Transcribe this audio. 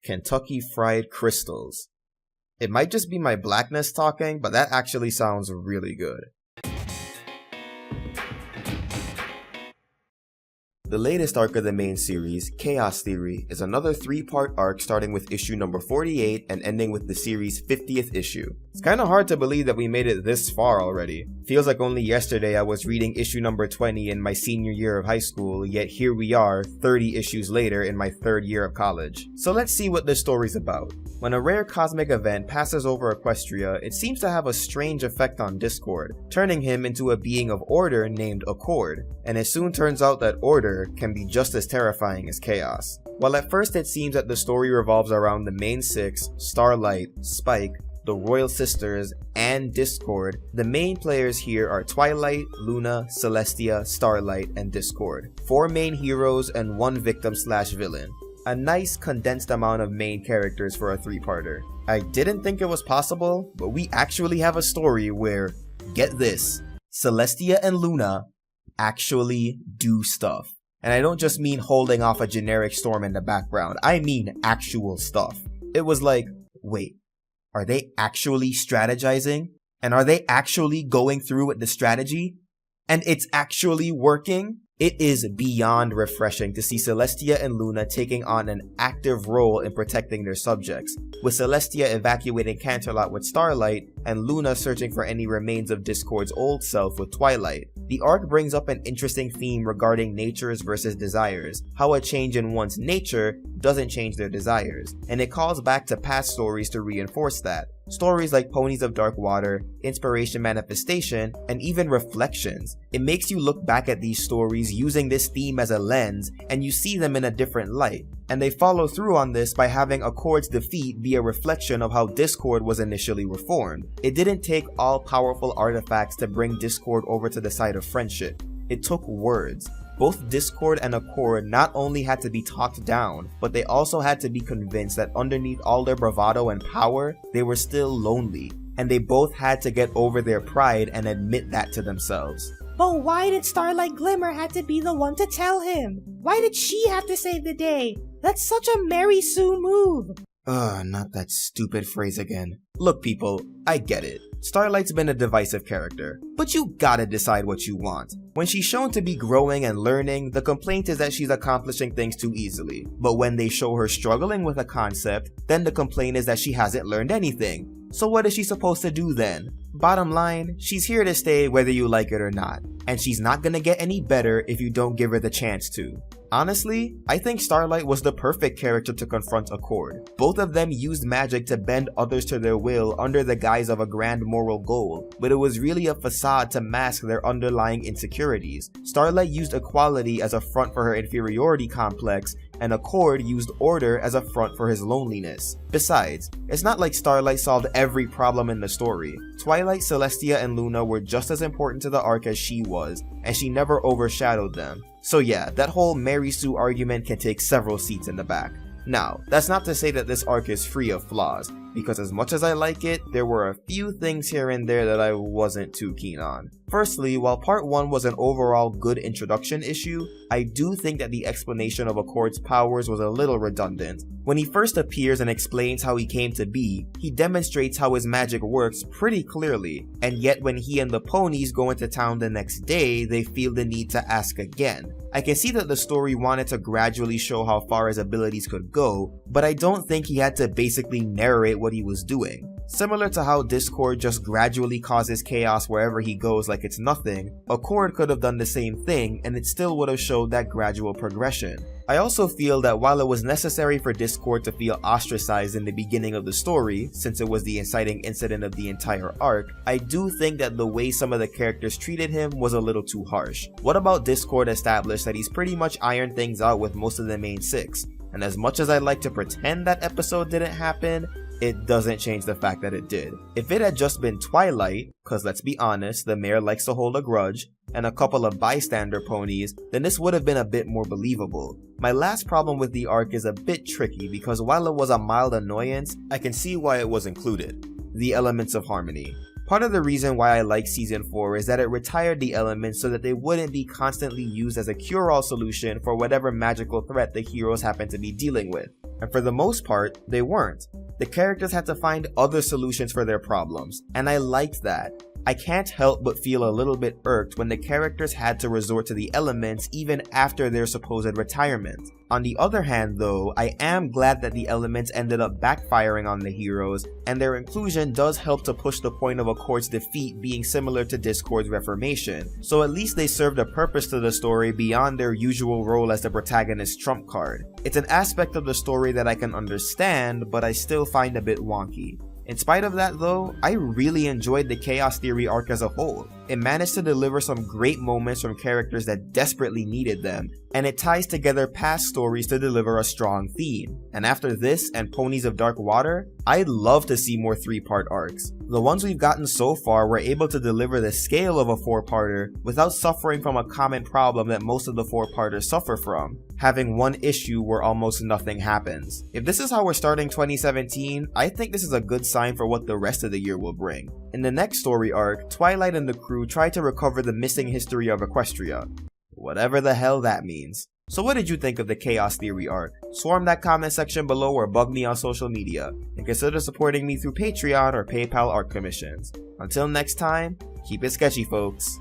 Kentucky Fried Crystals. It might just be my blackness talking, but that actually sounds really good. The latest arc of the main series, Chaos Theory, is another 3-part arc starting with issue number 48 and ending with the series' 50th issue. It's kinda hard to believe that we made it this far already. Feels like only yesterday I was reading issue number 20 in my senior year of high school, yet here we are 30 issues later in my 3rd year of college. So let's see what this story's about. When a rare cosmic event passes over Equestria, it seems to have a strange effect on Discord, turning him into a being of order named Accord, and it soon turns out that order can be just as terrifying as chaos. While at first it seems that the story revolves around the main 6, Starlight, Spike, the Royal Sisters, and Discord, the main players here are Twilight, Luna, Celestia, Starlight, and Discord. 4 main heroes and 1 victim/villain. A nice condensed amount of main characters for a 3-parter. I didn't think it was possible, but we actually have a story where, get this, Celestia and Luna actually do stuff. And I don't just mean holding off a generic storm in the background, I mean actual stuff. It was like, wait, are they actually strategizing? And are they actually going through with the strategy? And it's actually working? It is beyond refreshing to see Celestia and Luna taking on an active role in protecting their subjects, with Celestia evacuating Canterlot with Starlight, and Luna searching for any remains of Discord's old self with Twilight. The arc brings up an interesting theme regarding natures versus desires, how a change in one's nature doesn't change their desires, and it calls back to past stories to reinforce that. Stories like Ponies of Dark Water, Inspiration Manifestation, and even Reflections. It makes you look back at these stories using this theme as a lens, and you see them in a different light. And they follow through on this by having Accord's defeat be a reflection of how Discord was initially reformed. It didn't take all-powerful artifacts to bring Discord over to the side of friendship. It took words. Both Discord and Accord not only had to be talked down, but they also had to be convinced that underneath all their bravado and power, they were still lonely, and they both had to get over their pride and admit that to themselves. But why did Starlight Glimmer have to be the one to tell him? Why did she have to save the day? That's such a Mary Sue move. Not that stupid phrase again. Look people, I get it. Starlight's been a divisive character, but you gotta decide what you want. When she's shown to be growing and learning, the complaint is that she's accomplishing things too easily. But when they show her struggling with a concept, then the complaint is that she hasn't learned anything. So what is she supposed to do then? Bottom line, she's here to stay whether you like it or not, and she's not gonna get any better if you don't give her the chance to. Honestly, I think Starlight was the perfect character to confront Accord. Both of them used magic to bend others to their will under the guise of a grand moral goal, but it was really a facade to mask their underlying insecurities. Starlight used equality as a front for her inferiority complex, and Accord used order as a front for his loneliness. Besides, it's not like Starlight solved every problem in the story. Twilight, Celestia, and Luna were just as important to the arc as she was, and she never overshadowed them. So yeah, that whole Mary Sue argument can take several seats in the back. Now, that's not to say that this arc is free of flaws, because as much as I like it, there were a few things here and there that I wasn't too keen on. Firstly, while part 1 was an overall good introduction issue, I do think that the explanation of Accord's powers was a little redundant. When he first appears and explains how he came to be, he demonstrates how his magic works pretty clearly, and yet when he and the ponies go into town the next day, they feel the need to ask again. I can see that the story wanted to gradually show how far his abilities could go, but I don't think he had to basically narrate what he was doing. Similar to how Discord just gradually causes chaos wherever he goes like it's nothing, Accord could have done the same thing and it still would have showed that gradual progression. I also feel that while it was necessary for Discord to feel ostracized in the beginning of the story, since it was the inciting incident of the entire arc, I do think that the way some of the characters treated him was a little too harsh. What about Discord established that he's pretty much ironed things out with most of the main 6? And as much as I'd like to pretend that episode didn't happen, it doesn't change the fact that it did. If it had just been Twilight, cause let's be honest, the mayor likes to hold a grudge, and a couple of bystander ponies, then this would have been a bit more believable. My last problem with the arc is a bit tricky because while it was a mild annoyance, I can see why it was included. The elements of harmony. Part of the reason why I like Season 4 is that it retired the elements so that they wouldn't be constantly used as a cure-all solution for whatever magical threat the heroes happen to be dealing with. and for the most part, they weren't. The characters had to find other solutions for their problems, and I liked that. I can't help but feel a little bit irked when the characters had to resort to the elements even after their supposed retirement. On the other hand though, I am glad that the elements ended up backfiring on the heroes, and their inclusion does help to push the point of Accord's defeat being similar to Discord's reformation, so at least they served a purpose to the story beyond their usual role as the protagonist's trump card. It's an aspect of the story that I can understand, but I still find a bit wonky. In spite of that though, I really enjoyed the Chaos Theory arc as a whole. It managed to deliver some great moments from characters that desperately needed them, and it ties together past stories to deliver a strong theme. And after this and Ponies of Dark Water, I'd love to see more 3-part arcs. The ones we've gotten so far were able to deliver the scale of a 4-parter without suffering from a common problem that most of the 4-parters suffer from, having one issue where almost nothing happens. If this is how we're starting 2017, I think this is a good sign for what the rest of the year will bring. In the next story arc, Twilight and the crew try to recover the missing history of Equestria. Whatever the hell that means. So what did you think of the Chaos Theory arc? Swarm that comment section below or bug me on social media, and consider supporting me through Patreon or PayPal art commissions. Until next time, keep it sketchy folks.